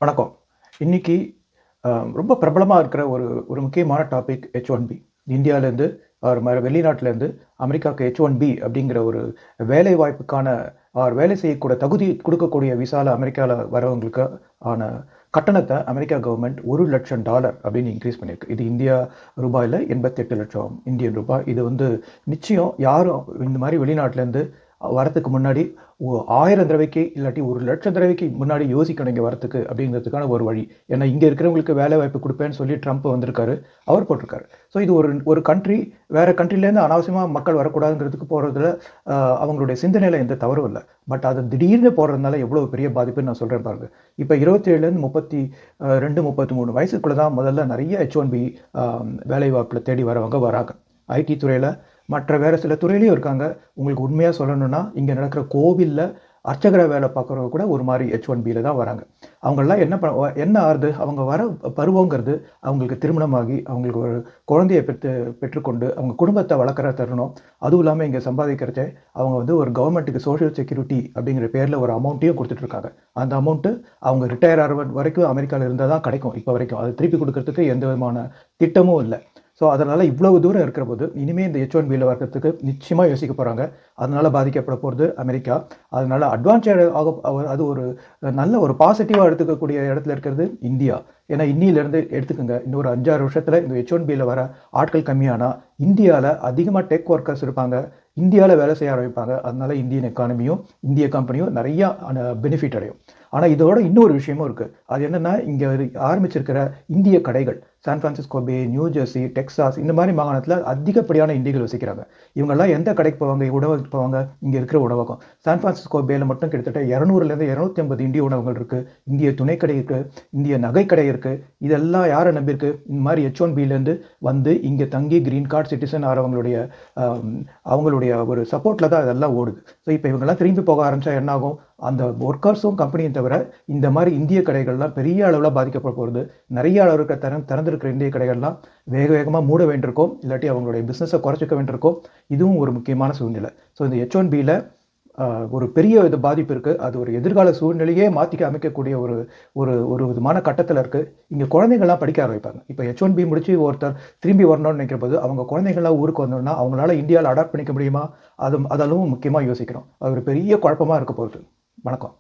வணக்கம். இன்னைக்கு ரொம்ப பிரபலமா இருக்கிற ஒரு ஒரு முக்கியமான டாபிக் H1B. இந்தியாலேருந்து வெளிநாட்டிலேருந்து அமெரிக்காவுக்கு H1B அப்படிங்கிற ஒரு வேலை வாய்ப்புக்கான வேலை செய்யக்கூட தகுதி கொடுக்கக்கூடிய விசால அமெரிக்கால வரவங்களுக்கு ஆன கட்டணத்த அமெரிக்கா கவர்மெண்ட் $1,00,000 அப்படின்னு இன்க்ரீஸ் பண்ணியிருக்கு. இது இந்தியா ரூபாயில 88,00,000 இந்தியன் ரூபாய். இது நிச்சயம் யாரும் இந்த மாரி வெளிநாட்டிலேருந்து வரதுக்கு முன்னாடி 1000 தடவைக்கு இல்லாட்டி 1,00,000 தடவைக்கு முன்னாடி யோசிக்கணும் இங்க வரதுக்கு அப்படிங்கிறதுக்கான ஒரு வழி. ஏன்னா இங்க இருக்கிறவங்களுக்கு வேலை வாய்ப்பு குடுப்பேன்னு சொல்லி ட்ரம்ப் வந்திருக்காரு. அவர் போட்டிருக்காரு. ஸோ இது ஒரு ஒரு கண்ட்ரி வேற கண்ட்ரிலேருந்து அனாவசியமா மக்கள் வரக்கூடாதுங்கிறதுக்கு போறதுல அவங்களுடைய சிந்தனையில எந்த தவறும் இல்ல. பட் அது திடீர்னு போடுறதுனால எவ்வளவு பெரிய பாதிப்புன்னு நான் சொல்றேன் பாருங்க. இப்ப 27லேருந்து 32, 33 வயசுக்குள்ள தான் முதல்ல நிறைய H1B வேலை வாய்ப்புல தேடி வரவங்க வராங்க. ஐடி துறையில மற்ற வேறு சில துறையிலையும் இருக்காங்க. உங்களுக்கு உண்மையாக சொல்லணும்னா இங்கே நடக்கிற கோவிலில் அர்ச்சகரை வேலை பார்க்குறவங்க கூட ஒரு மாதிரி H1Bயில் தான் வராங்க. அவங்கெல்லாம் என்ன ஆகுது, அவங்க வர பருவங்கிறது அவங்களுக்கு திருமணமாகி அவங்களுக்கு ஒரு குழந்தையை பெற்றுக்கொண்டு அவங்க குடும்பத்தை வளர்க்குற தருணம். அதுவும் இல்லாமல் இங்கே சம்பாதிக்கிறச்சே அவங்க ஒரு கவர்மெண்ட்டுக்கு சோஷியல் செக்யூரிட்டி அப்படிங்கிற பேரில் ஒரு அமௌண்ட்டையும் கொடுத்துட்ருக்காங்க. அந்த அமௌண்ட்டு அவங்க ரிட்டையர் ஆகிற வரைக்கும் அமெரிக்காவில் இருந்தால் தான் கிடைக்கும். இப்போ வரைக்கும் அது திருப்பி கொடுக்கறதுக்கு எந்த விதமான திட்டமும் இல்லை. ஸோ அதனால் இவ்வளவு தூரம் இருக்கிற போது இனிமேல் இந்த H1Bயில் வர்றதுக்கு நிச்சயமாக யோசிக்க போகிறாங்க. அதனால் பாதிக்கப்பட போகிறது அமெரிக்கா. அதனால் அது ஒரு நல்ல ஒரு பாசிட்டிவாக எடுத்துக்கக்கூடிய இடத்துல இருக்கிறது இந்தியா. ஏன்னா இன்னிலேருந்து எடுத்துக்கோங்க, இன்னொரு 5-6 வருஷத்தில் இந்த H1Bயில் வர ஆட்கள் கம்மியானா இந்தியாவில் அதிகமாக டெக் ஒர்க்கர்ஸ் இருப்பாங்க. இந்தியாவில் வேலை செய்ய ஆரம்பிப்பாங்க. அதனால இந்தியன் எக்கானமியும் இந்திய கம்பெனியும் நிறையா பெனிஃபிட் அடையும். ஆனால் இதோட இன்னொரு விஷயமும் இருக்குது. அது என்னென்னா, இங்கே ஆரம்பிச்சிருக்கிற இந்திய கடைகள் சான் பிரான்சிஸ்கோ பே, நியூ ஜெர்சி, டெக்சாஸ் இந்த மாதிரி மாகாணத்தில் அதிகப்படியான இந்தியர்கள் வசிக்கிறாங்க. இவங்கெல்லாம் எந்த கடைக்கு போவாங்க? உணவகத்துக்கு போவாங்க. இங்கே இருக்கிற உணவகம் சான் பிரான்சிஸ்கோ பேல மட்டும் கிட்டத்தட்ட 200லேருந்து 250 இந்திய உணவகங்கள் இருக்குது. இந்திய துணைக்கடை இருக்குது, இந்திய நகைக்கடை இருக்குது. இதெல்லாம் யாரை நம்பியிருக்கு? இந்த மாதிரி H1Bலேருந்து வந்து இங்கே தங்கி கிரீன் கார்டு சிட்டிசன் அவங்களுடைய ஒரு சப்போர்ட்டில் தான் இதெல்லாம் ஓடுது. ஸோ இப்போ இவங்கெல்லாம் திரும்பி போக ஆரம்பித்தா என்னாகும்? அந்த ஒர்க்கர்ஸும் கம்பெனியும் தவிர இந்த மாதிரி இந்திய கடைகள்லாம் பெரிய அளவில் பாதிக்கப்பட போகிறது. நிறைய அளவுக்கு திறந்திருக்கிற இந்திய கடைகள்லாம் வேகமாக மூட வேண்டியிருக்கும், இல்லாட்டி அவங்களுடைய பிஸ்னஸை குறைச்சிக்க வேண்டியிருக்கும். இதுவும் ஒரு முக்கியமான சூழ்நிலை. ஸோ இந்த H1Bயில் ஒரு பெரிய பாதிப்பு இருக்குது. அது ஒரு எதிர்கால சூழ்நிலையே மாற்றிக்க அமைக்கக்கூடிய ஒரு ஒரு ஒரு விதமான கட்டத்தில் இருக்குது. இங்கே குழந்தைங்கள்லாம் படிக்க ஆரம்பிப்பாங்க. இப்போ H1B முடிச்சு ஒருத்தர் திரும்பி வரணும்னு நினைக்கிற போது அவங்க குழந்தைங்கள்லாம் ஊருக்கு வந்தோம்னா அவங்களால இந்தியாவில் அடாப்ட் பண்ணிக்க முடியுமா? அதெல்லாம் முக்கியமாக யோசிக்கிறோம். அது ஒரு பெரிய குழப்பமாக இருக்க போகுது. வணக்கம்.